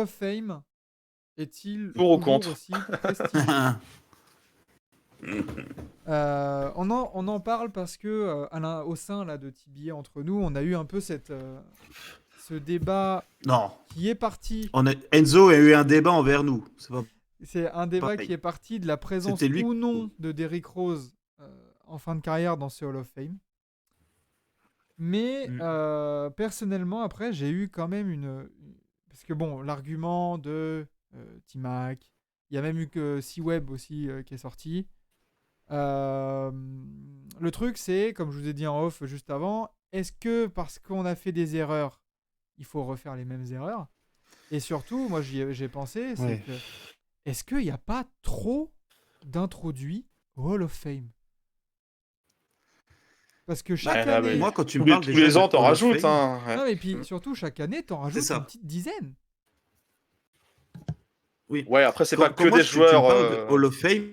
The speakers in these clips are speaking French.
of Fame est-il Pour ou toujours contre aussi prestigieux? On en parle parce que au sein là, de TBA entre nous, on a eu un peu ce débat Non. qui est parti. Enzo a eu un débat envers nous. C'est pas C'est un débat pareil. qui est parti de la présence C'était lui. ou non de Derrick Rose en fin de carrière dans ce Hall of Fame. Mais personnellement, après, j'ai eu quand même parce que bon, l'argument de T-Mac, il y a même eu que C-Web aussi qui est sorti. Le truc, c'est, comme je vous ai dit en off juste avant, est-ce que parce qu'on a fait des erreurs, il faut refaire les mêmes erreurs? Et surtout, moi j'ai pensé, c'est que est-ce qu'il n'y a pas trop d'introduits au Hall of Fame? Parce que chaque année. Moi, quand tu me tous les, parles tous déjà les de ans, t'en Hall of rajoutes. Fame, Hein. Ouais. Non, mais puis surtout, chaque année, t'en rajoutes ça. une petite dizaine. Oui. Ouais, après, c'est pas que moi, des tu me joueurs. parles de Hall of Fame,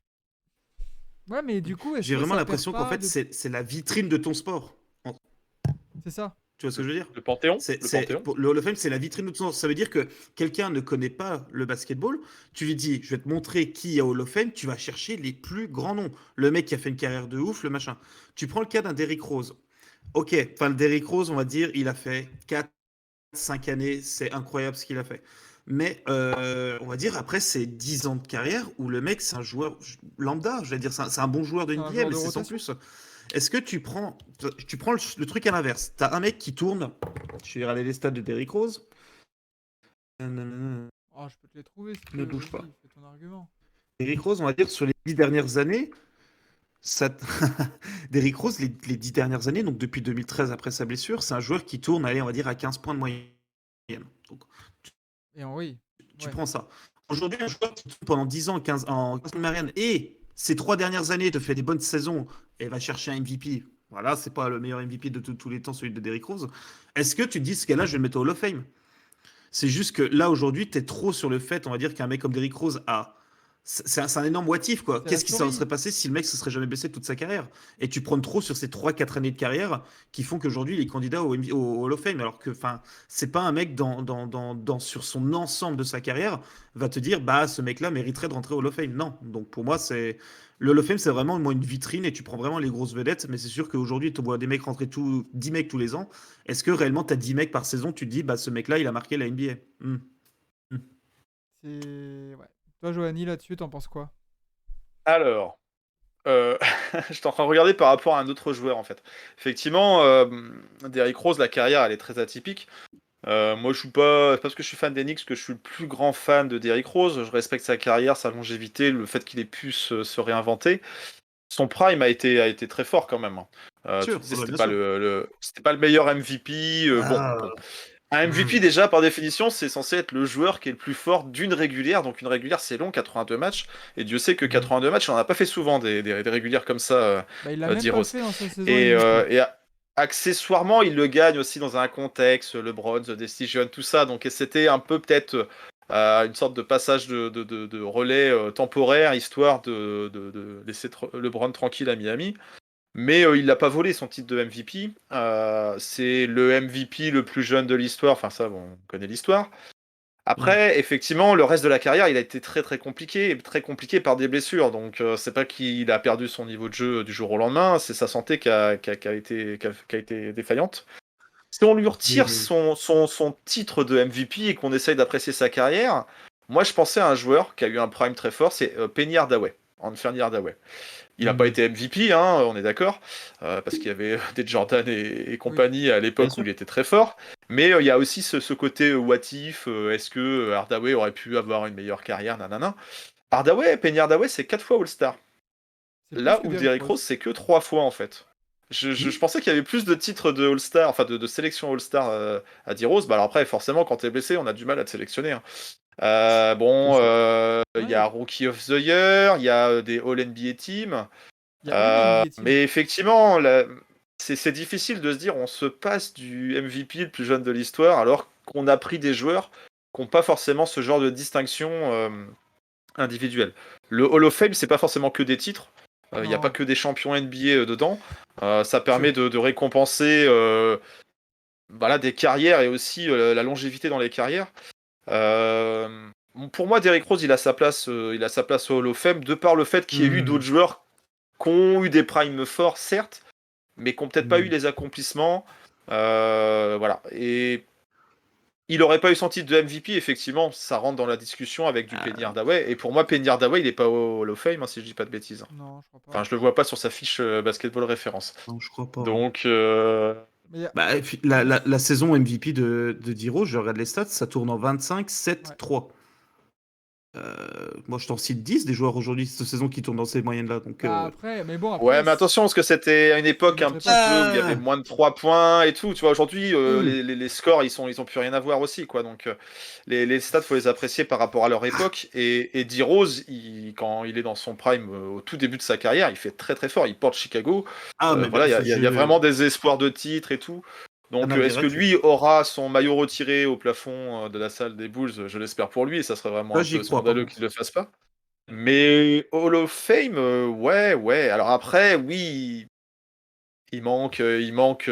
Ouais, mais du coup, est-ce j'ai que vraiment ça perd l'impression qu'en pas fait, de... c'est la vitrine de ton sport. C'est ça. Tu vois ce que je veux dire? Le Panthéon. Le Hall of Fame, c'est la vitrine de ton sport. Ça veut dire que quelqu'un ne connaît pas le basketball, tu lui dis, je vais te montrer qui est au Hall of Fame, tu vas chercher les plus grands noms. Le mec qui a fait une carrière de ouf, le machin. Tu prends le cas d'un Derrick Rose. Ok, enfin, le Derrick Rose, on va dire, il a fait 4, 5 années, c'est incroyable ce qu'il a fait. Mais on va dire, après, c'est 10 ans de carrière où le mec, c'est un joueur lambda. Je vais dire, c'est un bon joueur de C'est un NBA, joueur mais de c'est sans rotation. plus. Est-ce que tu prends le truc à l'inverse? T'as un mec qui tourne. Je vais regarder les stats de Derrick Rose. Oh, je peux te les trouver si tu Ne veux. bouge pas. Vas-y, fais ton argument. Derrick Rose, on va dire, sur les 10 dernières années, ça... Derrick Rose, les 10 dernières années, donc depuis 2013 après sa blessure, c'est un joueur qui tourne, allez, on va dire, à 15 points de moyenne. Donc, Et oui. tu Ouais. prends ça. Aujourd'hui, un joueur qui tourne pendant 10 ans en 15 points de moyenne et ces 3 dernières années te fait des bonnes saisons et va chercher un MVP. Voilà, c'est pas le meilleur MVP de tous les temps, celui de Derrick Rose. Est-ce que tu te dis, ce gars-là, je vais le mettre au Hall of Fame? C'est juste que là, aujourd'hui, tu es trop sur le fait, on va dire, qu'un mec comme Derrick Rose a. C'est un énorme what if, quoi. C'est la Qu'est-ce qui story. serait passé si le mec se serait jamais blessé toute sa carrière? Et tu prends trop sur ces 3-4 années de carrière qui font qu'aujourd'hui, il est candidat au Hall of Fame. Alors que, enfin, c'est pas un mec sur son ensemble de sa carrière va te dire, bah, ce mec-là mériterait de rentrer au Hall of Fame. Non. Donc pour moi, c'est. Le Hall of Fame, c'est vraiment moi, une vitrine et tu prends vraiment les grosses vedettes. Mais c'est sûr qu'aujourd'hui, tu vois des mecs rentrer 10 mecs tous les ans. Est-ce que réellement, tu as 10 mecs par saison, tu te dis, bah, ce mec-là, il a marqué la NBA? C'est... Ouais. Toi, Johanny, là-dessus, t'en penses quoi? Alors, je suis en train de regarder par rapport à un autre joueur, en fait. Effectivement, Derrick Rose, la carrière, elle est très atypique. Moi, je suis pas, c'est parce que je suis fan des Knicks que je suis le plus grand fan de Derrick Rose. Je respecte sa carrière, sa longévité, le fait qu'il ait pu se réinventer. Son prime a été très fort quand même. Tu Sûr, disais bah, c'était bien pas sûr. c'était pas le meilleur MVP. Bon. Un MVP déjà par définition, c'est censé être le joueur qui est le plus fort d'une régulière. Donc une régulière, c'est long, 82 matchs. Et Dieu sait que 82 matchs, on n'en a pas fait souvent des régulières comme ça, Bah, il l'a même pas d'Heroes. fait dans sa saison Et, MVP. accessoirement, il le gagne aussi dans un contexte, LeBron, The Decision, tout ça. Donc c'était un peu peut-être une sorte de passage de relais temporaire, histoire de laisser LeBron tranquille à Miami. Mais il l'a pas volé son titre de MVP. C'est le MVP le plus jeune de l'histoire. Enfin ça, bon, on connaît l'histoire. Après, effectivement, le reste de la carrière, il a été très très compliqué par des blessures. Donc, c'est pas qu'il a perdu son niveau de jeu du jour au lendemain, c'est sa santé qui a été défaillante. Si on lui retire son titre de MVP et qu'on essaye d'apprécier sa carrière, moi je pensais à un joueur qui a eu un prime très fort, c'est Penny Hardaway, Anthony Hardaway. Il n'a pas été MVP, hein, on est d'accord, parce qu'il y avait des Jordan et compagnie à l'époque où il était très fort. Mais il y a aussi ce côté what if, est-ce que Hardaway aurait pu avoir une meilleure carrière, nanana. Penny Hardaway, c'est 4 fois All-Star. C'est plus Là que où Derrick Derrick Rose. Rose, c'est que 3 fois en fait. Je pensais qu'il y avait plus de titres de All-Star, enfin de sélection All-Star à D-Rose. Bah alors après, forcément, quand t'es blessé, on a du mal à te sélectionner. Hein. Il y a Rookie of the Year, il y a des All-NBA Team. Il y a une NBA Team. Mais effectivement, c'est difficile de se dire on se passe du MVP le plus jeune de l'histoire alors qu'on a pris des joueurs qui n'ont pas forcément ce genre de distinction individuelle. Le Hall of Fame, c'est pas forcément que des titres. Il n'y a pas que des champions NBA dedans. Ça permet de récompenser des carrières et aussi la longévité dans les carrières. Pour moi, Derrick Rose, il a sa place au Hall of Fame, de par le fait qu'il y ait eu d'autres joueurs qui ont eu des primes forts, certes, mais qui n'ont peut-être pas eu les accomplissements. Voilà. Et il n'aurait pas eu son titre de MVP, effectivement, ça rentre dans la discussion avec du Penny Hardaway. Et pour moi, Penny Hardaway, il n'est pas au Hall of Fame, si je dis pas de bêtises. Non, je crois pas. Enfin, je le vois pas sur sa fiche basketball référence. Non, je crois pas. Donc, Mais Et puis, la saison MVP de Diro, je regarde les stats, ça tourne en 25, 7, 3. Moi, je t'en cite 10 des joueurs aujourd'hui cette saison qui tournent dans ces moyennes-là. Donc, après, mais bon, ouais, après, mais attention, parce que c'était à une époque un mettrais petit pas- peu où il y avait moins de 3 points et tout. Tu vois, aujourd'hui, Hmm. les scores, ils ont plus rien à voir aussi, quoi. Donc, les stats, faut les apprécier par rapport à leur époque. Et D-Rose, quand il est dans son prime, au tout début de sa carrière, il fait très très fort. Il porte Chicago. mais Voilà, il y a je- vraiment des espoirs de titre et tout. Donc, non, est-ce que direct. lui aura son maillot retiré au plafond de la salle des Bulls? Je l'espère pour lui, et ça serait vraiment Ça, un j'y peu crois, par scandaleux contre. qu'il le fasse pas. Mais Hall of Fame, ouais. Alors après, oui, il manque il manque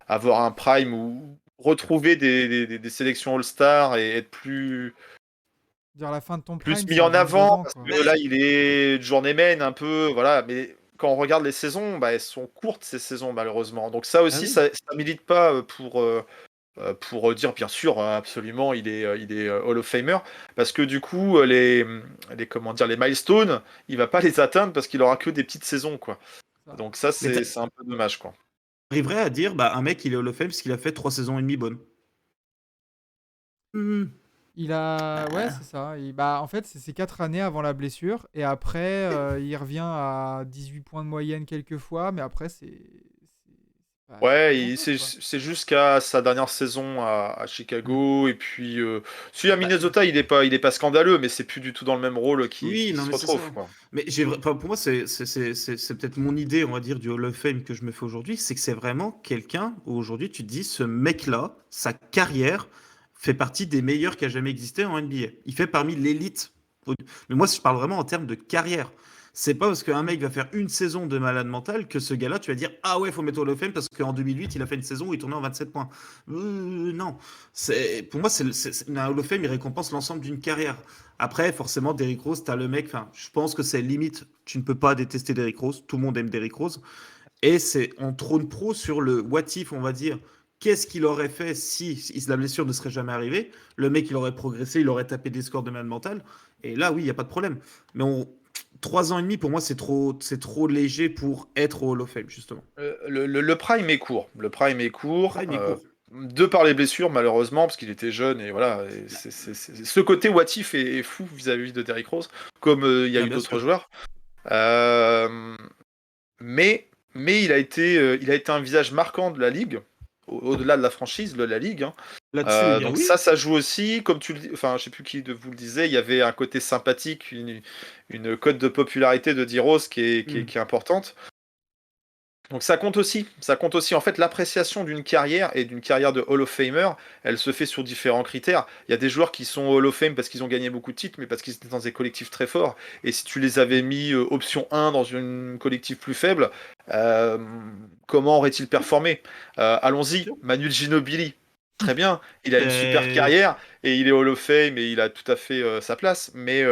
avoir un prime ou retrouver des sélections All-Star et être plus dire la fin de ton prime, mis c'est à en 22 avant, ans, parce quoi. que là, il est journeyman un peu, voilà. Mais quand on regarde les saisons, elles sont courtes, ces saisons, malheureusement. Donc ça aussi, oui. ça milite pas pour dire, bien sûr, absolument, il est Hall of Famer, parce que du coup, comment dire, les milestones, il va pas les atteindre parce qu'il aura que des petites saisons, quoi. Ça. Donc ça, Mais c'est un peu dommage, quoi. t'arriverais à dire, un mec, il est Hall of Fame parce qu'il a fait 3 saisons et demie bonnes. Ouais, c'est ça. En fait, c'est ses 4 années avant la blessure. Et après, il revient à 18 points de moyenne quelques fois. Mais après, c'est pas Ouais, grand-chose, quoi. c'est jusqu'à sa dernière saison à Chicago, et puis si à Bah, Minnesota, il est pas scandaleux, mais c'est plus du tout dans le même rôle Oui, qui non, se mais c'est retrouve, ça. quoi. Mais pour moi, c'est peut-être mon idée, on va dire, du Hall of Fame que je me fais aujourd'hui. C'est que c'est vraiment quelqu'un où aujourd'hui, tu te dis, ce mec-là, sa carrière fait partie des meilleurs qui a jamais existé en NBA. Il fait parmi l'élite. Mais moi, je parle vraiment en termes de carrière. C'est pas parce qu'un mec va faire une saison de malade mental que ce gars-là, tu vas dire, ah ouais, faut mettre au Hall of Fame parce qu'en 2008, il a fait une saison où il tournait en 27 points. Non. Pour moi, un Hall of Fame, il récompense l'ensemble d'une carrière. Après, forcément, Derrick Rose, t'as le mec. Enfin, je pense que c'est limite. Tu ne peux pas détester Derrick Rose. Tout le monde aime Derrick Rose. Et on trône pro sur le what if, on va dire. Qu'est-ce qu'il aurait fait si la blessure ne serait jamais arrivée? Le mec, il aurait progressé, il aurait tapé des scores de malade mental. Et là, oui, il n'y a pas de problème. Mais 3 ans et demi, pour moi, c'est trop léger pour être au Hall of Fame, justement. Le prime est court. Le prime est court. Prime est court. De par les blessures, malheureusement, parce qu'il était jeune, et voilà. Ce côté what if est fou vis-à-vis de Derrick Rose, comme il y a eu Bien d'autres sûr. joueurs. Mais il a été un visage marquant de la ligue, au-delà de la franchise, de la ligue, hein. Là-dessus, Donc oui. ça joue aussi, comme tu le dis, enfin, je sais plus qui de vous le disait, il y avait un côté sympathique, une cote de popularité de D-Rose qui est importante. Donc ça compte aussi. En fait, l'appréciation d'une carrière et d'une carrière de Hall of Famer, elle se fait sur différents critères. Il y a des joueurs qui sont Hall of Fame parce qu'ils ont gagné beaucoup de titres, mais parce qu'ils étaient dans des collectifs très forts. Et si tu les avais mis option 1 dans une collectif plus faible, euh, comment aurait-il performé? Allons-y, Manu Ginobili. Très bien, il a une super carrière et il est Hall of Fame et il a tout à fait sa place. Mais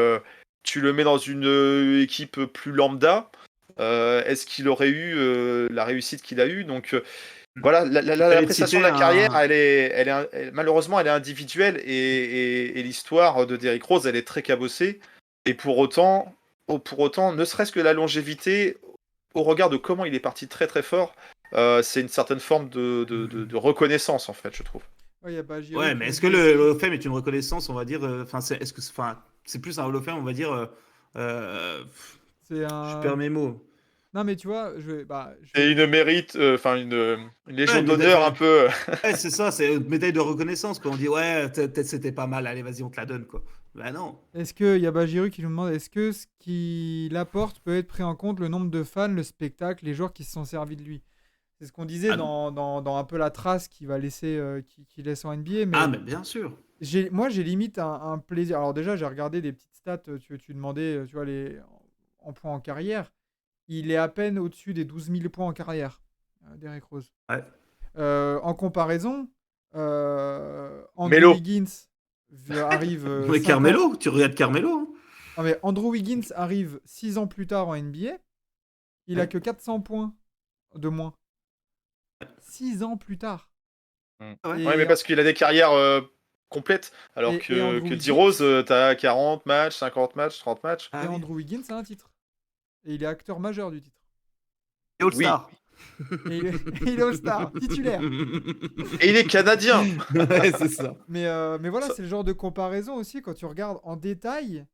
tu le mets dans une équipe plus lambda. Est-ce qu'il aurait eu la réussite qu'il a eue? Donc voilà, J'allais te l'appréciation de citer la carrière, un. malheureusement, elle est individuelle, et l'histoire de Derrick Rose, elle est très cabossée. Et pour autant, ne serait-ce que la longévité, au regard de comment il est parti très très fort, c'est une certaine forme de reconnaissance, en fait, je trouve. Ouais, il y a Bajiri Ouais, qui mais nous est-ce que dit le aussi. Hall of Fame est une reconnaissance, on va dire. C'est plus un Hall of Fame, on va dire. Euh, C'est je perds un. mes mots. Non, mais tu vois, Et une mérite, enfin une Ouais, légion d'honneur un peu. ouais, c'est ça, c'est une médaille de reconnaissance. Quand on dit, ouais, peut-être c'était pas mal, allez, vas-y, on te la donne, quoi. Bah non. Est-ce que il y a Bajiru qui nous demande est-ce que ce qu'il apporte peut être pris en compte le nombre de fans, le spectacle, les joueurs qui se sont servis de lui? C'est ce qu'on disait Ah, non. dans un peu la trace qu'il va laisser, qu'il laisse en NBA. Ah, Mais mais bien sûr. moi, j'ai limite un plaisir. Alors déjà, j'ai regardé des petites stats. Tu demandais, tu vois, en points en carrière. Il est à peine au-dessus des 12 000 points en carrière, Derrick Rose. Ouais. En comparaison, Andrew Mélo. Higgins, arrive Mais 5 ans. Carmelo, tu regardes Carmelo. Hein. Non, mais Andrew Wiggins arrive 6 ans plus tard en NBA. Il a Ouais. que 400 points de moins. 6 ans plus tard. Ah ouais. Ouais, mais Et, parce qu'il a des carrières complètes, alors et Andrew que Wiggins, D-Rose, t'as 40 matchs, 50 matchs, 30 matchs. Ah et oui. Andrew Wiggins a un titre. Et il est acteur majeur du titre. Et All-Star. Et il est, il est All-Star, titulaire. Et il est canadien. Ouais, c'est ça. Mais voilà, Ça- c'est le genre de comparaison aussi, quand tu regardes en détail,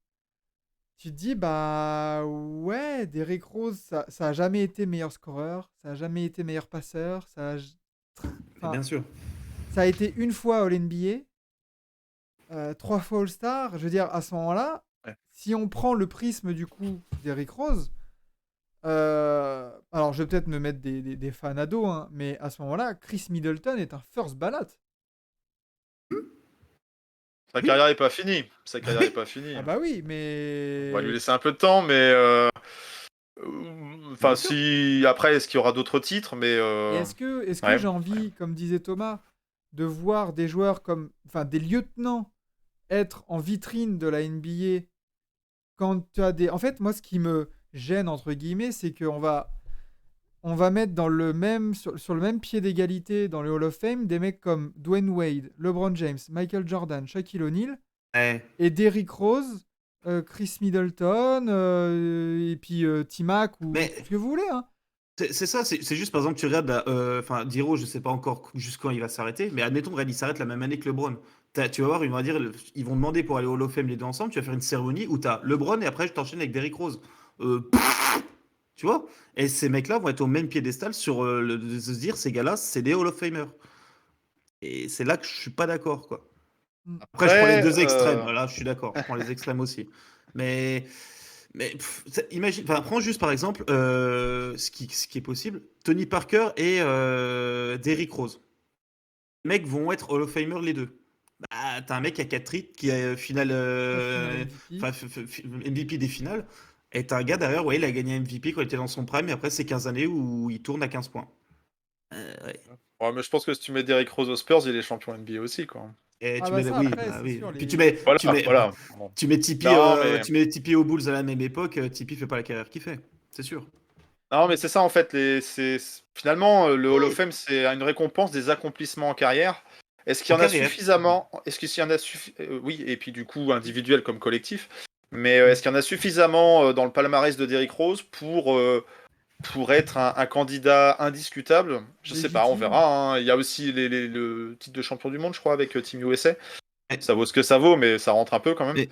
tu te dis, bah ouais, Derrick Rose, ça a jamais été meilleur scoreur, ça a jamais été meilleur passeur, enfin, Bien sûr. ça a été une fois All-NBA, 3 fois All-Star. Je veux dire, à ce moment-là, Ouais. si on prend le prisme du coup d'Derrick Rose, alors je vais peut-être me mettre des fans à dos, hein, mais à ce moment-là, Chris Middleton est un first ballot. Sa carrière est pas finie. Sa carrière est pas finie. Ah bah oui, On va lui mais... laisser un peu de temps, mais enfin, Bien sûr. si après, est-ce qu'il y aura d'autres titres, mais Et est-ce que ouais. j'ai envie, comme disait Thomas, de voir des joueurs comme, enfin, des lieutenants être en vitrine de la NBA quand tu as des... En fait, moi, ce qui me gêne, entre guillemets, c'est on va mettre sur le même pied d'égalité dans le Hall of Fame des mecs comme Dwayne Wade, LeBron James, Michael Jordan, Shaquille O'Neal Ouais. et Derrick Rose, Chris Middleton, et puis T-Mac ou Mais- ce que vous voulez, hein. C'est ça, c'est juste par exemple, tu regardes, enfin, Diro, je sais pas encore jusqu'où il va s'arrêter, mais admettons, regarde, il s'arrête la même année que LeBron. Tu vas voir, ils vont demander pour aller au Hall of Fame les deux ensemble, tu vas faire une cérémonie où tu as LeBron et après je t'enchaîne avec Derrick Rose. Tu vois? Et ces mecs-là vont être au même piédestal sur de se dire, ces gars-là, c'est des Hall of Famers. Et c'est là que je suis pas d'accord, quoi. Après, je prends les Après, deux extrêmes. Là, je suis d'accord. Je prends les extrêmes aussi. Mais, imagine, enfin, prends juste par exemple ce qui est possible. Tony Parker et Derrick Rose. Les mecs vont être Hall of Famer les deux. Bah, t'as un mec à 4 titres qui est finale, Finale MVP. enfin, MVP des finales. Et t'as un gars derrière, ouais, il a gagné MVP quand il était dans son prime. Et après, c'est 15 années où il tourne à 15 points. Ouais. ouais, mais je pense que si tu mets Derrick Rose aux Spurs, il est champion NBA aussi, quoi. Et Ah tu bah mets, ça, oui, après, bah c'est oui. sûr, Puis Voilà, tu mets, voilà. Bon. tu mets Tipeee, Non, mais aux Bulls à la même époque. Tipeee fait pas la carrière qu'il fait, c'est sûr. non, mais c'est ça en fait. Finalement, le Hall of Fame, c'est une récompense des accomplissements en carrière. Est-ce qu'il y En en a carrière. suffisamment? Est-ce qu'il y en a oui, et puis du coup individuel comme collectif. Mais est-ce qu'il y en a suffisamment dans le palmarès de Derrick Rose pour être un candidat indiscutable? Je sais pas, on légitime. verra. Hein. Il y a aussi le titre de champion du monde, je crois, avec Team USA. Ouais. Ça vaut ce que ça vaut, mais ça rentre un peu quand même. Mais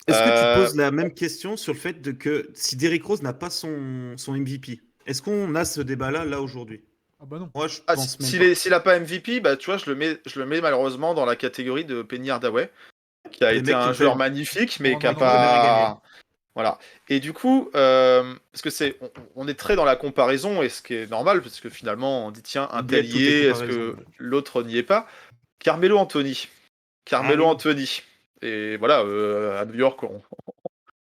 est-ce que tu te Euh, poses la même question sur le fait que si Derrick Rose n'a pas son MVP, est-ce qu'on a ce débat-là là aujourd'hui? Ah bah non. Moi, je Ah, pense même pas. s'il a pas MVP, bah tu vois, je le mets malheureusement dans la catégorie de Penny Hardaway, qui a Des été mecs qui un ont joueur fait magnifique, mais qui a Brandon jamais rien gagné. pas. Voilà. Et du coup, parce que on est très dans la comparaison, et ce qui est normal, parce que finalement, on dit tiens, un Oubliez tel toutes y les est, est-ce comparaisons. que l'autre n'y est pas? Carmelo Anthony. Ah oui. Anthony. Et voilà, à New York,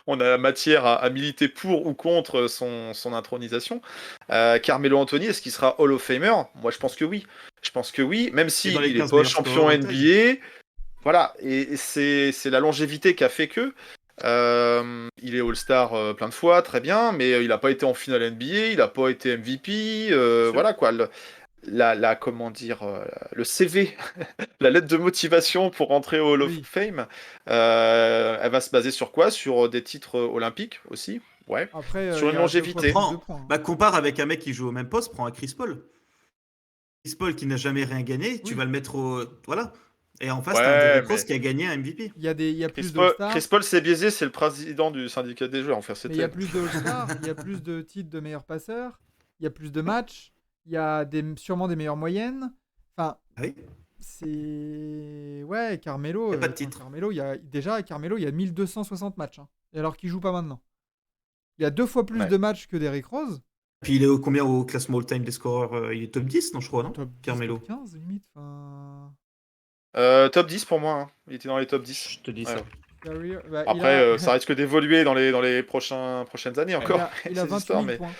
on a matière à militer pour ou contre son intronisation. Carmelo Anthony, est-ce qu'il sera Hall of Famer? Moi, je pense que oui. Je pense que oui, même Et dans les s'il n'est 15 pas meilleurs scoreurs champion all time. NBA. Voilà, et c'est la longévité qui a fait que. Il est All-Star plein de fois, très bien, mais il n'a pas été en finale NBA, il n'a pas été MVP. Sûr. Voilà quoi. Comment dire, le CV, la lettre de motivation pour rentrer au Hall of Oui. Fame, elle va se baser sur quoi? Sur des titres olympiques aussi, ouais. Après, Sur il une y a à peu près longévité. plus de points. Bah, compare avec un mec qui joue au même poste, prends un Chris Paul. Chris Paul qui n'a jamais rien gagné, tu Oui. vas le mettre au. Voilà. Et en face, t'as un Ouais, Derrick Rose mais qui a gagné un MVP. Il y a plus Chris d'All-Star, Paul c'est biaisé, c'est le président du syndicat des joueurs, enfin mais il y a c'était. plus de All-Star, il y a plus de titres de meilleurs passeurs, il y a plus de matchs, il y a sûrement des meilleures moyennes. Enfin, Ah oui. c'est... Ouais, Carmelo, Y a pas de attends, titre. Carmelo, Carmelo, il y a 1260 matchs, hein. Et alors qu'il joue pas maintenant. Il y a 2 fois plus Ouais. de matchs que Derrick Rose. Puis il est combien au classement all-time des scoreurs? Il est top 10, non, je crois, non? Top 10, Carmelo. top 15, limite. Enfin... Top 10 pour moi, hein. Il était dans les top 10. Je te dis Ouais. ça. Career- bah, il Après, a... ça risque d'évoluer dans les prochaines années encore, il a ces 28 histoires, 000 mais. points.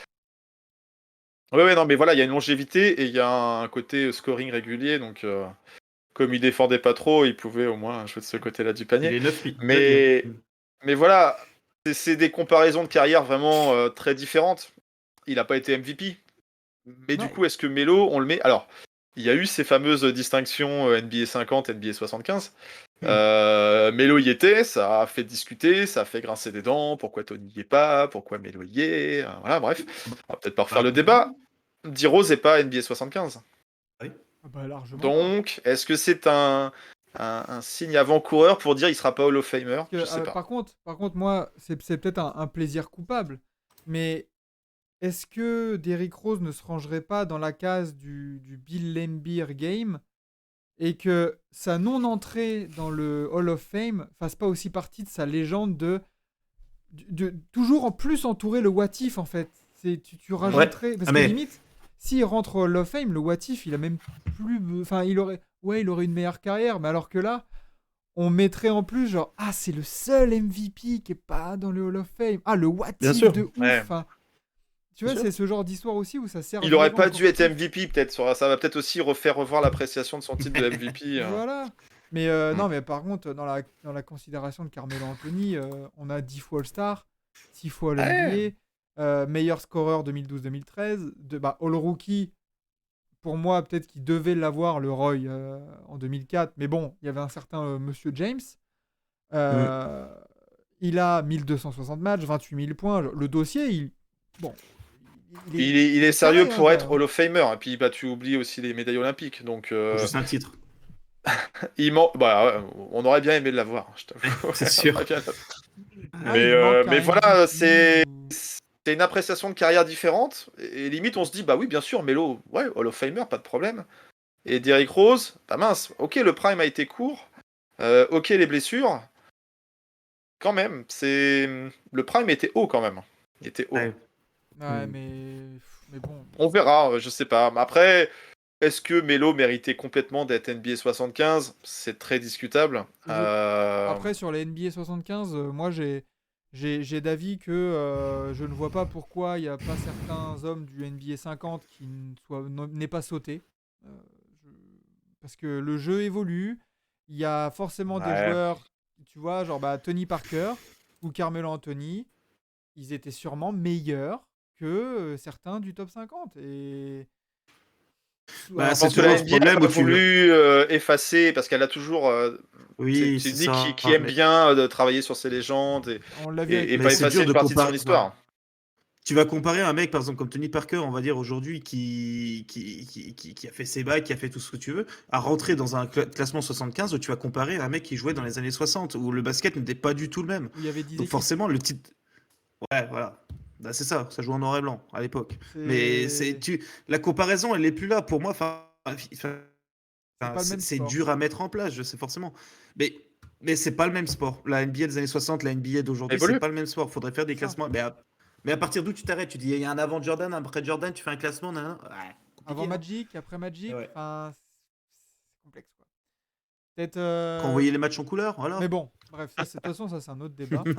Ouais, non, mais voilà, il y a une longévité et il y a un côté scoring régulier, donc comme il défendait pas trop, il pouvait au moins jouer de ce côté-là du Il panier. est 9 Mais voilà, c'est des comparaisons de carrière vraiment très différentes. Il n'a pas été MVP. Mais du Non. coup, est-ce que Melo, on le met... Alors, il y a eu ces fameuses distinctions NBA 50, NBA 75. Melo y était, ça a fait discuter, ça a fait grincer des dents. Pourquoi Tony y est pas? Pourquoi Melo y est? Voilà, bref. On va peut-être pas refaire le débat. D-Rose n'est pas NBA 75. Ah bah, largement Donc, est-ce que c'est un signe avant-coureur pour dire il sera pas Hall of Famer? pas. Je sais pas. Par contre, moi, c'est peut-être un plaisir coupable, mais est-ce que Derrick Rose ne se rangerait pas dans la case du Bill Laimbeer game et que sa non-entrée dans le Hall of Fame fasse pas aussi partie de sa légende de toujours en plus entourer le what if en fait. Tu rajouterais parce que mais- limite s'il rentre au Hall of Fame, le what if il a même plus enfin il aurait une meilleure carrière, mais alors que là on mettrait en plus genre ah c'est le seul MVP qui est pas dans le Hall of Fame. Ah le what Bien if sûr. de ouf. Ouais. Enfin, tu vois, Bien c'est ce genre d'histoire aussi où ça sert. Il aurait pas encore dû être plus. MVP, peut-être. Ça va peut-être aussi refaire revoir l'appréciation de son titre de MVP. Voilà. Mais non, mais par contre, dans la considération de Carmelo Anthony, on a 10 fois All-Star, 6 fois Ouais. All-NBA, meilleur scoreur 2012-2013, All-Rookie. Pour moi, peut-être qu'il devait l'avoir, le Roy, en 2004. Mais bon, il y avait un certain Monsieur James. Il a 1260 matchs, 28 000 points. Le dossier, bon, Il est carré, sérieux hein, pour quand être même. Hall of Famer. Et puis, bah, tu oublies aussi les médailles olympiques. Donc, Juste un titre. bah, ouais, on aurait bien aimé l'avoir, je t'avoue. C'est sûr. On aurait bien- Ah, il manque un Mais voilà, MVP c'est une appréciation de carrière différente. Et limite, on se dit, bah oui, bien sûr, Melo, ouais, Hall of Famer, pas de problème. Et Derrick Rose, bah mince, ok, le prime a été court. Ok, les blessures. Quand même, le prime était haut quand même. Il était haut. Ouais. Ouais, Mm. mais bon. On verra, je sais pas. Mais après, est-ce que Melo méritait complètement d'être NBA 75? C'est très discutable. Après, sur les NBA 75, moi, j'ai d'avis que je ne vois pas pourquoi il n'y a pas certains hommes du NBA 50 qui n'aient pas sauté. Euh, je- Parce que le jeu évolue. Il y a forcément des Ouais. joueurs, tu vois, genre Tony Parker ou Carmelo Anthony. Ils étaient sûrement meilleurs que certains du top 50. Et. Bah, Alors, Je c'est pense que toujours la ce NBA n'a problème pas où tu. voulu effacer, parce qu'elle a toujours. Oui, C'est c'est une ligue ça. qui aime Mais, bien de travailler sur ses légendes on l'a vu avec et les mais pas c'est effacer dur une de partie de son comparer. histoire. Tu vas comparer un mec, par exemple, comme Tony Parker, on va dire aujourd'hui, qui a fait ses bacs, qui a fait tout ce que tu veux, à rentrer dans un classement 75 où tu vas comparer à un mec qui jouait dans les années 60, où le basket n'était pas du tout le même. où il y avait 10 Donc équipes. forcément, le titre. Ouais, voilà. Bah, c'est ça, ça joue en noir et blanc à l'époque. Mais C'est la comparaison, elle n'est plus là. Pour moi, c'est pas le même c'est sport. dur à mettre en place, je sais forcément. Mais, mais c'est pas le même sport. La NBA des années 60, la NBA d'aujourd'hui, c'est Évolue. pas le même sport. Faudrait faire des C'est ça. classements. Mais à partir d'où tu t'arrêtes? Tu dis, il y a un avant Jordan, un après Jordan, tu fais un classement. Ouais, Avant compliqué, hein. Magic, après Magic, Ouais. enfin, c'est complexe quoi. Peut-être. Quand on voyait les matchs en couleur, Mais voilà. bon, bref, de toute façon, ça c'est un autre débat qu'on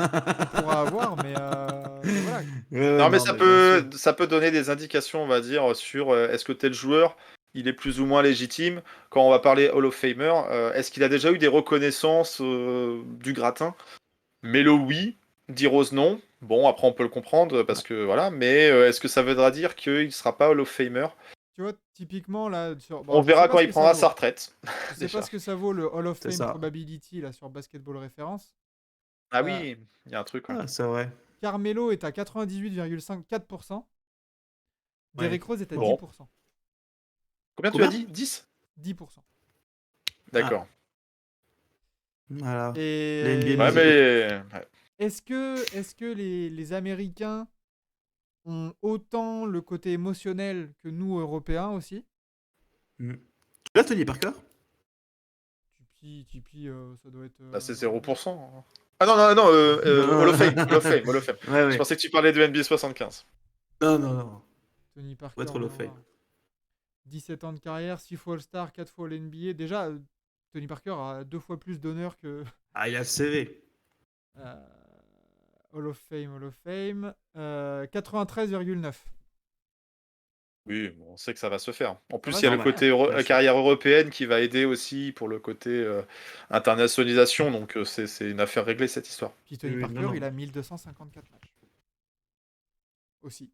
pourra avoir, mais voilà. Ouais, Non, mais non, mais bien sûr. ça peut donner des indications, on va dire, sur est-ce que tel joueur, il est plus ou moins légitime. Quand on va parler Hall of Famer, est-ce qu'il a déjà eu des reconnaissances du gratin? Melo, oui. D-Rose, non. Bon, après, on peut le comprendre, parce que voilà. Mais est-ce que ça voudra dire qu'il ne sera pas Hall of Famer? Tu vois, typiquement là, bon, On je sais verra pas quand ce il que ça prendra sa vaut. retraite. Je sais pas Déjà. ce que ça vaut le Hall of C'est Fame ça. Probability là sur Basketball Référence. Ah Euh, oui, il y a un truc. Ouais. Ah, c'est vrai. Carmelo est à 98,54%. Ouais. Derrick Rose est à Bon. Bon. 10%. Combien tu Combien as dit? 10? 10%. D'accord. Voilà. Et La NBA Ouais, nous écoute. mais. Ouais. est-ce que les Américains ont autant le côté émotionnel que nous, Européens aussi? Mm. Tu l'as, Tony Parker? Tipeee, ça doit être. Bah, c'est 0%. Ah non, non, non, Hall of Fame. Hall of Fame. Hall of Fame. Ouais, Je ouais. pensais que tu parlais de NBA 75. Non, non, non. Tony Faut Parker, être Hall on of va Fame. voir. 17 ans de carrière, 6 fois All-Star, 4 fois All-NBA. Déjà, Tony Parker a 2 fois plus d'honneur que Ah, il a le CV. euh, Hall of Fame. 93,9. Oui, on sait que ça va se faire. En Ça plus, va il y a se le Normal, côté bien sûr. carrière européenne qui va aider aussi pour le côté internationalisation. Donc, c'est une affaire réglée, cette histoire. Puis Oui, Tony oui, non, Parker, il non. a 1254 matchs aussi.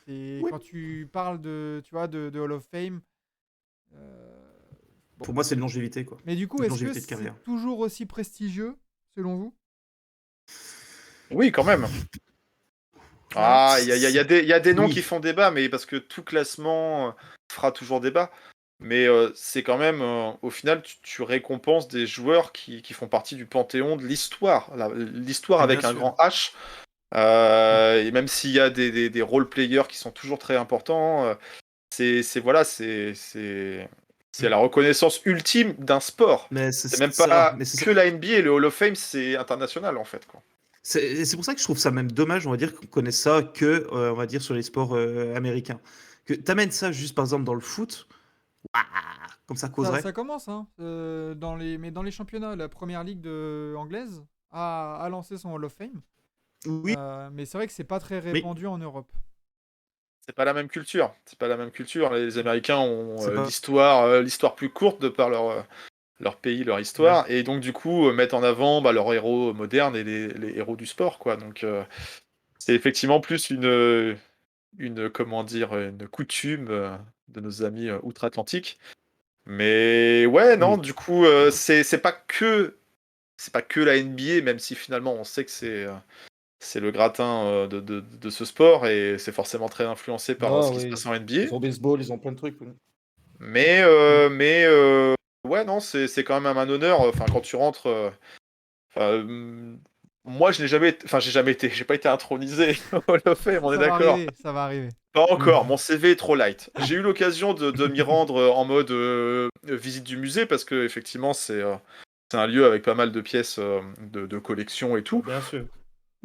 Et Oui. quand tu parles de, tu vois, de Hall of Fame, euh, bon. Pour moi, c'est une longévité, quoi. Mais du coup, Une est-ce que longévité de c'est carrière. toujours aussi prestigieux, selon vous? Oui, quand même. Ouais. Ah, il y a des noms qui Oui, font débat, mais parce que tout classement fera toujours débat. Mais c'est quand même, au final, tu récompenses des joueurs qui font partie du panthéon de l'histoire. L'histoire mais bien avec un sûr. grand H. Et même s'il y a des role-players qui sont toujours très importants, voilà, c'est la reconnaissance ultime d'un sport. Mais C'est même c'est ça. pas Mais c'est ça. que la NBA et le Hall of Fame, c'est international en fait, quoi. C'est pour ça que je trouve ça même dommage, on va dire, qu'on connaisse ça que, on va dire, sur les sports américains. Que t'amènes ça juste, par exemple, dans le foot, ouah, comme ça Ça, causerait. ça commence, hein, mais dans les championnats, la première ligue anglaise a lancé son Hall of Fame. Oui, Mais c'est vrai que c'est pas très mais répandu en Europe. C'est pas la même culture. C'est pas la même culture. Les Américains ont c'est pas. l'histoire plus courte de par leur pays, leur Ouais. histoire, et donc du coup mettre en avant leurs héros modernes et les héros du sport, quoi. Donc c'est effectivement plus une comment dire une coutume de nos amis outre-Atlantique. Mais ouais, non, Oui. du coup c'est pas que la NBA, même si finalement on sait que c'est le gratin de ce sport et c'est forcément très influencé par ce Non, qui se oui. passe en NBA. Ils ont baseball, ils ont plein de trucs. Oui. Mais, Mm. ouais, non, c'est quand même un honneur. Enfin, quand tu rentres. Enfin, moi, je n'ai jamais été. Enfin, j'ai pas été intronisé au Hall of Fame, on est Ça va d'accord. arriver, ça va arriver. Pas encore, Mm. mon CV est trop light. J'ai eu l'occasion de m'y rendre en mode visite du musée parce que, effectivement, c'est un lieu avec pas mal de pièces de collection et tout. Bien sûr.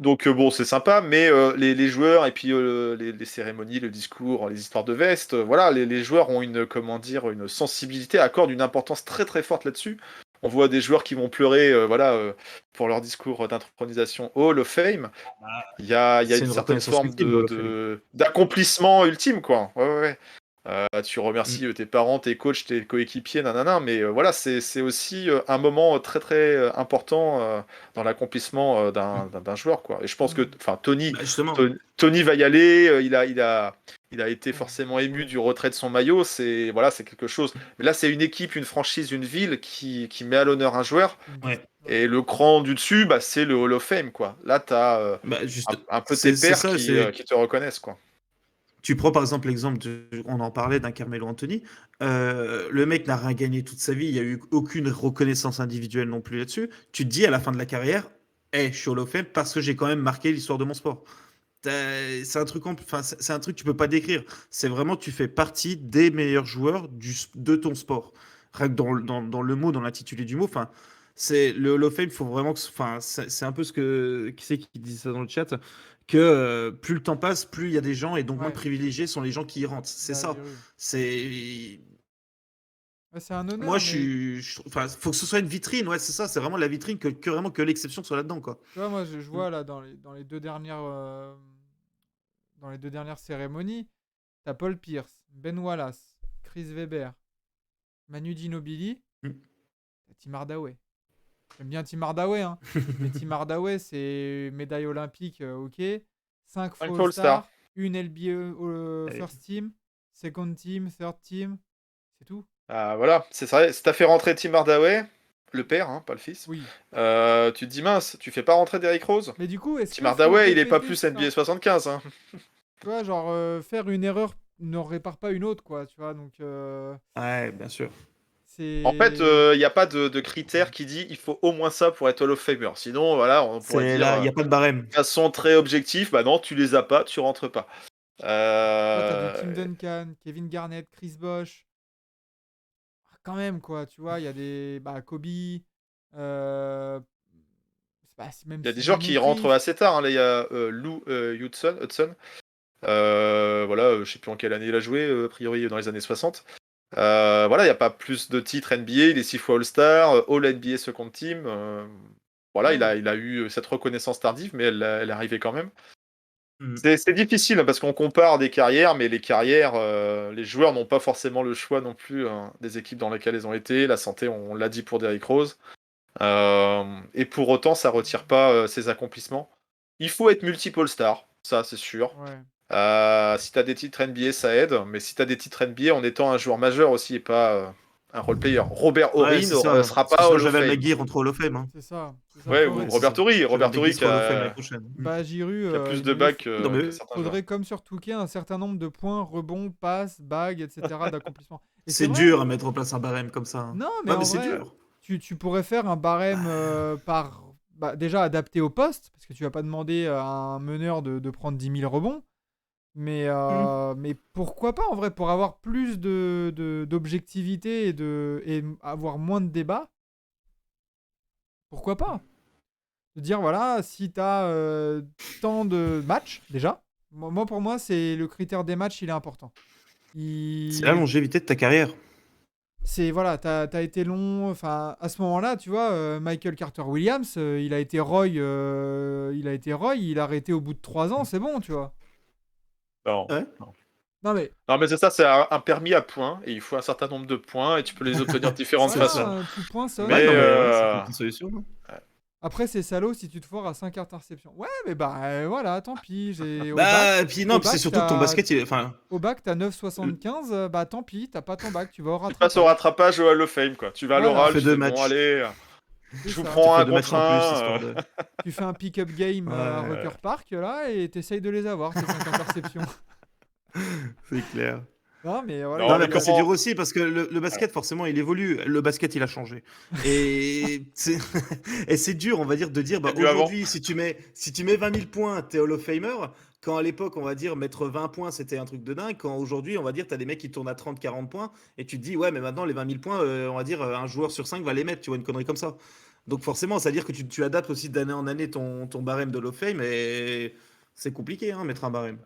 Donc bon, c'est sympa, mais les joueurs et puis les cérémonies, le discours, les histoires de veste, voilà, les joueurs ont une, comment dire, une sensibilité, accordent une importance très très forte là-dessus. On voit des joueurs qui vont pleurer, voilà, pour leur discours d'intronisation au Hall of Fame. Il y a C'est une une certaine reconnaissance forme ultime, le Hall of Fame. d'accomplissement ultime, quoi. Ouais, ouais, ouais. Tu Mm. remercies tes parents, tes coachs, tes coéquipiers, nanana, mais voilà, c'est aussi un moment très très important dans l'accomplissement Mm. d'un joueur, quoi. Et je pense que, Hmm. enfin, Tony, Bah, justement. Tony va y aller, il a été Ouais, forcément ému ouais. du retrait de son maillot, c'est voilà, c'est quelque chose. Mais là, c'est une équipe, une franchise, une ville qui met à l'honneur un joueur, Ouais. Ouais. et le cran du dessus, bah, c'est le Hall of Fame, quoi. Là, t'as Bah, juste, un peu tes c'est pairs ça. C'est. qui te reconnaissent, quoi. Tu prends par exemple l'exemple on en parlait d'un Carmelo Anthony. Le mec n'a rien gagné toute sa vie. Il n'y a eu aucune reconnaissance individuelle non plus là-dessus. Tu te dis à la fin de la carrière, hey, je suis Hall of Fame parce que j'ai quand même marqué l'histoire de mon sport. C'est un truc, enfin, c'est un truc que tu peux pas décrire. C'est vraiment, tu fais partie des meilleurs joueurs de ton sport. Rien que dans le mot, dans l'intitulé du mot, enfin, c'est le Hall of Fame. Faut vraiment enfin, c'est un peu ce que qui c'est qui dit ça dans le chat, que plus le temps passe, plus il y a des gens et donc moins Ouais, privilégiés sont les gens qui y rentrent. C'est bah oui, ça. oui. C'est Ouais, c'est un moi, honneur, mais enfin, faut que ce soit une vitrine. Ouais, c'est ça. C'est vraiment la vitrine que vraiment que l'exception soit là-dedans, quoi. tu vois, moi, je vois là dans les deux dernières cérémonies, t'as Paul Pierce, Ben Wallace, Chris Weber, Manu Ginobili, Mm. t'as Tim Hardaway. J'aime bien Tim Hardaway, hein, mais Tim Hardaway, c'est médaille olympique, ok. 5 5 fois fois All-Star. All-Star, une NBA Allez. First Team, Second Team, Third Team, c'est tout. Ah, voilà, c'est ça. Si t'as fait rentrer Tim Hardaway, le père, hein, pas le fils, Oui. tu te dis mince, tu fais pas rentrer Derrick Rose? Mais du coup, est-ce Tim qu'il faut Hardaway, il est pas répéter plus ça? NBA 75, hein. Tu vois, genre, faire une erreur ne répare pas une autre, quoi, tu vois, donc Ouais, bien sûr. En fait, c'est... il n'y a pas de critère qui dit il faut au moins ça pour être Hall of Famer. Sinon, voilà, on pourrait C'est dire là, il y a pas de barème. de façon très objective, bah non, tu les as pas, tu rentres pas. Tu vois, t'as du Tim Euh, Duncan, Kevin Garnett, Chris Bosh. Ah, quand même, quoi, tu vois, il y a des... Bah, Kobe, même Il y a des si gens qui rentrent Moncrief. assez tard, hein. Là, il y a Lou Hudson. Voilà, je sais plus en quelle année il a joué, a priori dans les années 60. Voilà, il n'y a pas plus de titres NBA, il est 6 fois All-Star, All NBA Second Team. Voilà, il Ouais, a, il a eu cette reconnaissance tardive, mais elle est arrivée quand même. C'est difficile parce qu'on compare des carrières, mais les carrières, les joueurs n'ont pas forcément le choix non plus des équipes dans lesquelles ils ont été. La santé, on l'a dit pour Derrick Rose. Et pour autant, ça retire pas ses accomplissements. Il faut être multiple star, ça c'est sûr. Ouais. Si tu as des titres NBA, ça aide. Mais si tu as des titres NBA en étant un joueur majeur aussi et pas un role-player. Robert Horry c'est ne ça. sera Parce que pas sinon, Hall of Javel Fame. McGee rentre au Hall of Fame. Hein. C'est ça. Ouais, Faudrait- ou Robert Horry. Javel Robert Horry McGee sera au Hall of Fame l'année prochaine. Bah, Giroud, qui a plus il de lui bacs Non, mais que certains joueurs. faudrait, comme sur Touquet, un certain nombre de points, rebonds, passes, bagues, etc. d'accomplissements. Et C'est vrai. dur à mettre en place un barème comme ça. Non, mais Ouais, en mais c'est vrai, dur. tu pourrais faire un barème déjà adapté au poste, parce que tu vas pas demander à un meneur de prendre 10 000 rebonds. Mais pourquoi pas en vrai, pour avoir plus d'objectivité et avoir moins de débats, pourquoi pas? De dire voilà, si tu as tant de matchs, déjà, moi pour moi, c'est le critère des matchs, il est important. C'est la longévité de ta carrière. C'est voilà, t'as été long. Enfin, à ce moment-là, tu vois, Michael Carter Williams, il a été Roy, il a arrêté au bout de 3 ans, c'est bon, tu vois. Non. Ouais. Non mais Non, mais c'est ça, c'est un permis à points, et il faut un certain nombre de points, et tu peux les obtenir de différentes voilà, façons. tu poinçonnes. Mais, Ouais, non, mais euh, ouais, c'est peut-être une solution. Non Après, c'est salaud si tu te foires à 5 interceptions. Ouais, mais voilà, tant pis. Au bah, puis non, au puis c'est bac, surtout que ton t'as- basket, enfin, Au bac, t'as 9,75, bah tant pis, t'as pas ton bac, tu vas au tu passes au rattrapage. rattrapage au Hall of Fame, quoi. Tu vas à Voilà. l'oral, Tu fais tu deux fais bon, matchs. allez, C'est je vous ça. tu prends fais un deux matchs contre en plus, un. histoire de. Tu fais un pick-up game à Ouais. Rucker Park, là, et t'essayes de les avoir, ces 5 interceptions. C'est clair. Non, mais voilà. Non, Non, mais mais après, c'est comment- dur aussi parce que le basket, forcément, il évolue. Le basket, il a changé. Et c'est et c'est dur, on va dire, de dire bah, C'est mieux avant. aujourd'hui, si tu mets 20 000 points, t'es Hall of Famer. Quand à l'époque, on va dire, mettre 20 points, c'était un truc de dingue. Quand aujourd'hui, on va dire, t'as des mecs qui tournent à 30, 40 points. Et tu te dis, ouais, mais maintenant, les 20 000 points, on va dire, un joueur sur 5 va les mettre. Tu vois, une connerie comme ça. Donc, forcément, ça veut dire que tu adaptes aussi d'année en année ton barème de Hall of Fame. Et c'est compliqué, hein, mettre un barème.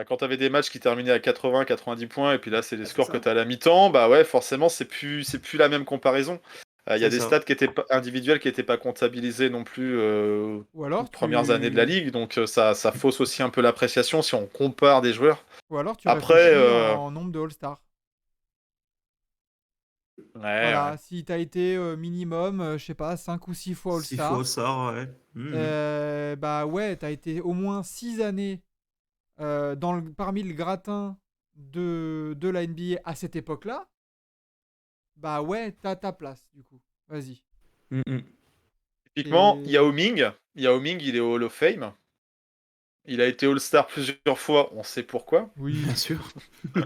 Quand t'avais des matchs qui terminaient à 80, 90 points, et puis là, c'est les Ah, c'est scores ça. que t'as à la mi-temps, bah ouais, forcément, c'est plus la même comparaison. Il y a C'est des ça. stats qui étaient individuels qui n'étaient pas comptabilisés non plus Ou les alors, premières années de la ligue, donc ça fausse aussi un peu l'appréciation si on compare des joueurs. Ou alors tu Après, réfléchis en nombre de All-Star. ouais, Voilà, si t'as été minimum, je sais pas, 5 ou 6 fois 6 fois All-Star, au sort, ouais. bah ouais, t'as été au moins 6 années parmi le gratin de la NBA à cette époque-là. Bah ouais, t'as ta place, du coup. Vas-y. typiquement, Et- Yao Ming, il est au Hall of Fame. Il a été All-Star plusieurs fois, on sait pourquoi. Oui. Bien sûr. C'est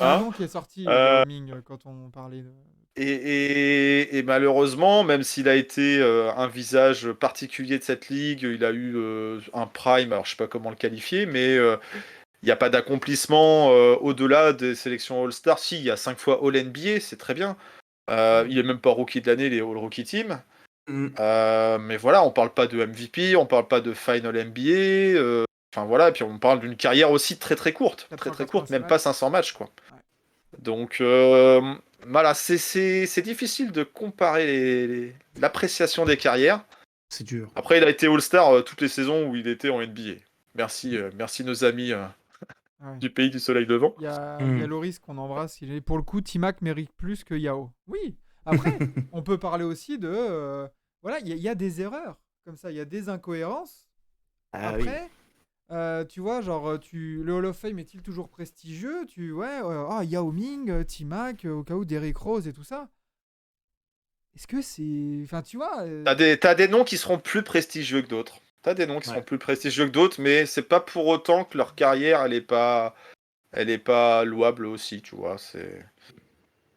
un Hein. nom qui est sorti, Yao Ming, quand on parlait de... Et malheureusement, même s'il a été un visage particulier de cette ligue, il a eu un prime, alors je sais pas comment le qualifier, mais il n'y a pas d'accomplissement au-delà des sélections All-Star. Si, il y a 5 fois All-NBA, c'est très bien. Il est même pas Rookie de l'année, il est All-Rookie Team. Mais voilà, on parle pas de MVP, on parle pas de Final NBA. Enfin voilà, et puis on parle d'une carrière aussi très très courte. Très très courte, 486 même pas 500 matchs, quoi. Ouais. Donc voilà, c'est difficile de comparer l'appréciation des carrières. C'est dur. Après, il a été All-Star toutes les saisons où il était en NBA. Merci nos amis Ouais. du pays du soleil levant. Il y a Loris qu'on embrasse. Pour le coup, Timac mérite plus que Yao. Oui. Après, on peut parler aussi de... voilà, il y a des erreurs. Comme ça, il y a des incohérences. Ah Après, tu vois, genre, le Hall of Fame est-il toujours prestigieux? Yao Ming, Timac, au cas où Derrick Rose et tout ça. Est-ce que c'est... Enfin, tu vois... T'as des noms qui seront plus prestigieux que d'autres. T'as des noms qui seront plus prestigieux que d'autres, mais c'est pas pour autant que leur carrière, elle est pas louable aussi, tu vois.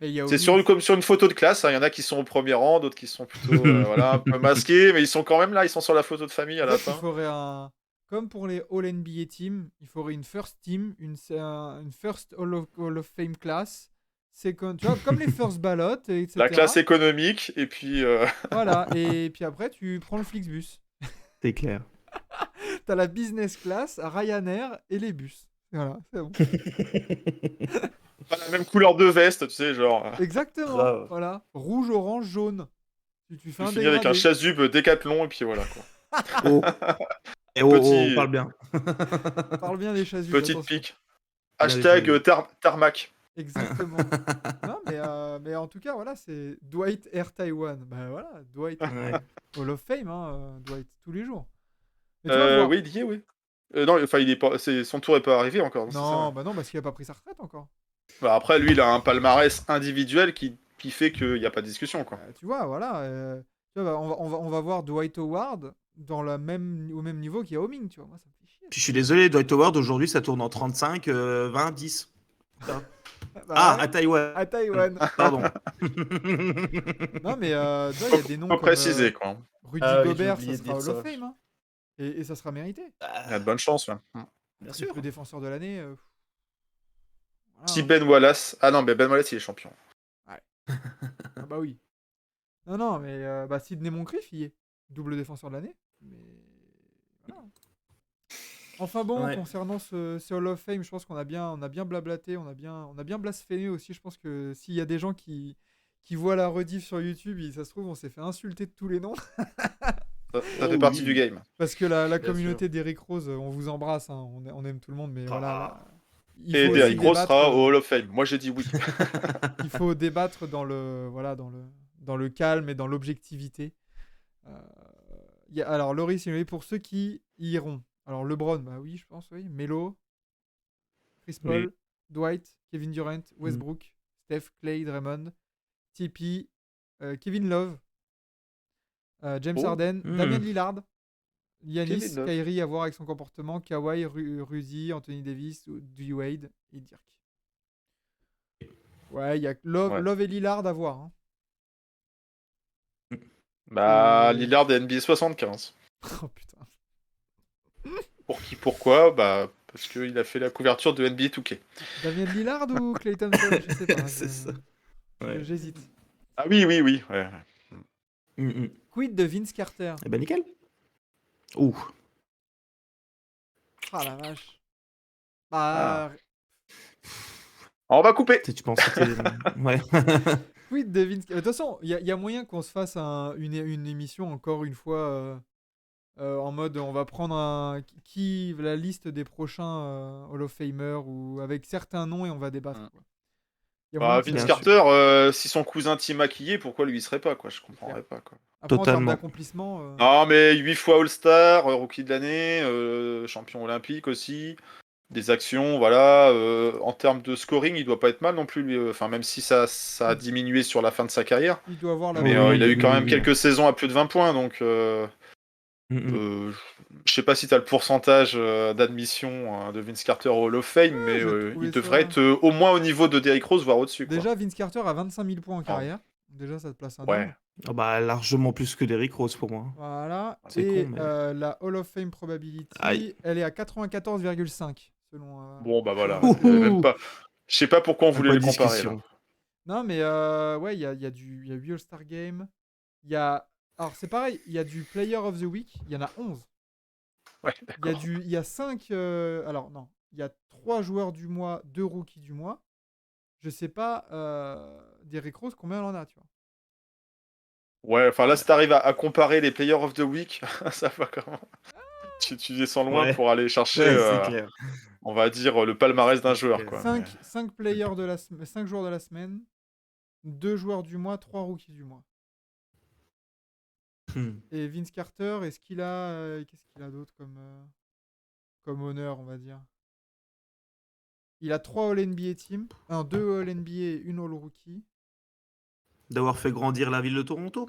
et Yao C'est Ming, comme sur une photo de classe, hein. Il y en a qui sont au premier rang, d'autres qui sont plutôt voilà, un peu masqués, mais ils sont quand même là, ils sont sur la photo de famille à en la fait, il fin. faudrait un... Comme pour les All NBA Team, il faudrait une First Team, une First Hall of Fame class. C'est tu vois, comme les First Ballot, etc. La classe économique, et puis Voilà, et puis après, tu prends le Flixbus. C'est clair. T'as la business class, Ryanair et les bus. Voilà, c'est bon. pas la même couleur de veste, tu sais, genre. Exactement, Grave. voilà. Rouge, orange, jaune. Tu fais Tu un finis avec un dégradé. chasuble Décathlon, et puis voilà, quoi. Oh. Et oh, Petit- parle bien. Parle bien des chasubles, Petite attention. pique. Bien Hashtag les tarmac. Exactement. Non, mais en tout cas, voilà, c'est Dwight Air Taiwan. Bah voilà, Dwight Ouais. Hall of Fame, hein, Dwight, tous les jours. Mais tu vas voir. Oui, il y est, oui. Non, enfin, il est pas, son tour est pas arrivé encore, c'est ça. Non, bah non, parce qu'il a pas pris sa retraite encore. Bah, après, lui, il a un palmarès individuel qui fait qu'il n'y a pas de discussion, quoi. Tu vois, voilà. Tu vois, bah, on va voir Dwight Howard au même niveau qu'il y a Homing, tu vois. Moi, ça me fait chier. Puis je suis désolé, Dwight Howard, aujourd'hui, ça tourne en 35, 20, 10. Bah, Ah, voilà, à Taïwan. à Taïwan. Pardon. Non, mais tu vois, il y a des noms Faut comme préciser, quoi. Rudy Ah oui, j'ai Gobert, oublié ça de sera dire Hall of ça. Fame, hein. Et ça sera mérité. Il a de bonnes chances, là. Bien sûr. Triple défenseur de l'année. Voilà, Si hein. Ben Wallace. Ah non, mais Ben Wallace, il est champion. Ah bah oui. Non, mais bah, Sidney Moncrief, il est double défenseur de l'année. Mais voilà. Enfin bon, Ouais. concernant ce Hall of Fame, je pense qu'on a bien blablaté, on a bien blasphémé aussi. Je pense que s'il y a des gens qui voient la rediff sur YouTube, ça se trouve, on s'est fait insulter de tous les noms. Ça fait partie du game. Parce que la Bien communauté d'Eric Rose, on vous embrasse, hein, on aime tout le monde, mais voilà. Ah. Il Et faut aussi Derrick Rose débattre, sera au Hall of Fame. Moi, j'ai dit oui. il faut débattre dans le calme et dans l'objectivité. Alors, Loris, il y en a pour ceux qui y iront. Alors, LeBron, bah oui, je pense, oui. Melo, Chris Paul, Oui. Dwight, Kevin Durant, Westbrook, Steph, Clay, Draymond, TP, Kevin Love, James Oh. Harden, Damian Lillard, Yanis, Kevin Love. Kyrie à voir avec son comportement, Kawhi, Rudy, Anthony Davis, Dwayne et Dirk. Ouais, il y a Love et Lillard à voir. Hein. Bah, Et- Lillard est NBA 75. Oh putain. Pourquoi Bah, parce qu'il a fait la couverture de NBA 2K. Damien Lillard ou Klay Thompson? Je sais pas. C'est ça. Ouais. J'hésite. Ah oui, oui, oui. Ouais. Quid de Vince Carter? Eh ben nickel. Ouh. Ah la vache. Bah, On va couper. Tu penses que c'était... Ouais. quid de Vince. De toute façon, il y a moyen qu'on se fasse une émission encore une fois en mode on va prendre la liste des prochains Hall of Famer ou avec certains noms et on va débattre. Quoi. Il y a moyen Bah, que ça Vince Bien se fasse. Carter, si son cousin Tim maquillé, pourquoi lui il serait pas, quoi? Je comprendrais pas, quoi. Après, en termes Totalement. d'accomplissement. Non, mais 8 fois All-Star, Rookie de l'année, champion olympique aussi. Des actions, voilà. En termes de scoring, il doit pas être mal non plus, lui. Enfin, même si ça a diminué sur la fin de sa carrière. Il doit avoir la Mais Oui, il a eu quand oui, même oui. quelques saisons à plus de 20 points, donc je sais pas si tu as le pourcentage d'admission de Vince Carter au Hall of Fame, mais j'ai trouvé il devrait ça. être au moins au niveau de Derrick Rose, voire au-dessus. Quoi. Déjà, Vince Carter a 25 000 points en carrière. Déjà, ça te place un homme. Ouais. Ah bah, largement plus que Derrick Rose pour moi. Voilà. C'est Et con, mais- la Hall of Fame probability, Aïe. elle est à 94,5 selon. Bon, bah voilà. Ouh. Même pas... Je sais pas pourquoi on voulait Pas les de comparer. discussion. Là. Non, mais ouais, il y a 8 All-Star Games. Il y a. Alors, c'est pareil, il y a du Player of the Week. Il y en a 11. Ouais, Il y a d'accord. il y a 5. Alors, non. Il y a 3 joueurs du mois, 2 rookies du mois. Je sais pas, Derrick Rose, combien elle en a, tu vois. Ouais, enfin là, si t'arrives à comparer les Players of the Week, ça va comment tu descends loin Ouais. pour aller chercher, Ouais, c'est clair. on va dire, le palmarès d'un joueur. clair. Quoi. 5 joueurs de la semaine, 2 joueurs du mois, 3 rookies du mois. Et Vince Carter, est-ce qu'il a. Qu'est-ce qu'il a d'autre comme honneur, on va dire? Il a 3 All-NBA Team. Non, 2 All-NBA et 1 All-Rookie. D'avoir fait grandir la ville de Toronto,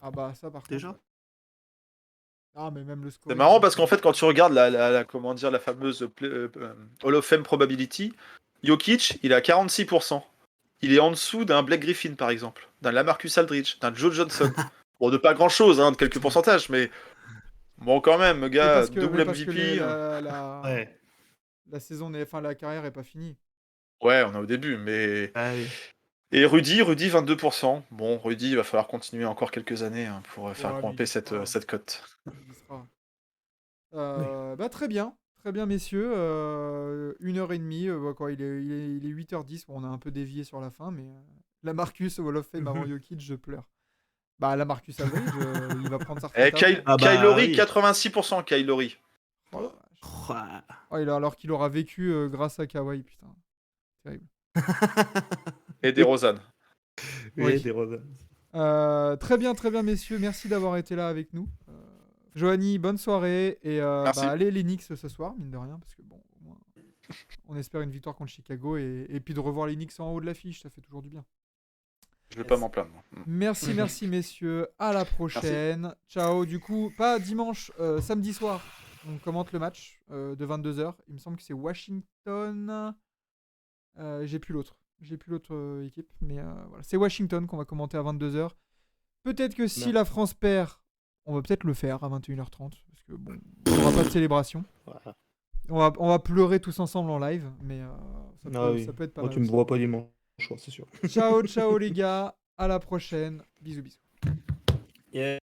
Ah bah, ça par contre. déjà. ouais. Ah, mais même le score. C'est marrant parce qu'en fait, quand tu regardes comment dire, la fameuse Hall of Fame probability, Jokic, il est à 46%. Il est en dessous d'un Blake Griffin, par exemple, d'un Lamarcus Aldridge, d'un Joe Johnson. Bon, de pas grand-chose, hein, de quelques pourcentages, mais bon, quand même, Mais gars, parce que double MVP. Ouais. la saison, la carrière est pas finie. Ouais, on est au début, mais... Ah oui. Et Rudy, 22%. Bon, Rudy, il va falloir continuer encore quelques années hein, pour faire Ouais, mais grimper il y sera. cette cote. Il y sera. Bah, très bien. Très bien, messieurs. 1h30. Bah, quoi, il est 8h10. Bon, on a un peu dévié sur la fin, mais la Marcus au Wall of Fame avant Jokic, je pleure. Bah, la Marcus Aldridge, il va prendre sa retraite. Kyle Ah bah, Lowry, oui. 86%, Kyle Lowry. Oh, la vache. Oh. Alors qu'il aura vécu grâce à Kawhi, putain. Terrible. Et des Rosanne. Oui, des Rosanne. Très bien, messieurs. Merci d'avoir été là avec nous. Johanny, bonne soirée. Et Merci. allez les Knicks ce soir, mine de rien, parce que bon, au moins, on espère une victoire contre Chicago et puis de revoir les Knicks en haut de l'affiche, ça fait toujours du bien. Je vais pas m'en plaindre. moi. Merci messieurs. À la prochaine. Ciao. Du coup, pas dimanche, samedi soir. On commente le match de 22h. Il me semble que c'est Washington. J'ai plus l'autre équipe, mais voilà. C'est Washington qu'on va commenter à 22h. Peut-être que si la France perd, on va peut-être le faire à 21h30, parce que bon, il n'y aura pas de célébration. Voilà. On va pleurer tous ensemble en live, mais ça peut être pas mal. Tu me aussi. vois pas dimanche, c'est sûr. Ciao les gars, à la prochaine. Bisous. Yeah.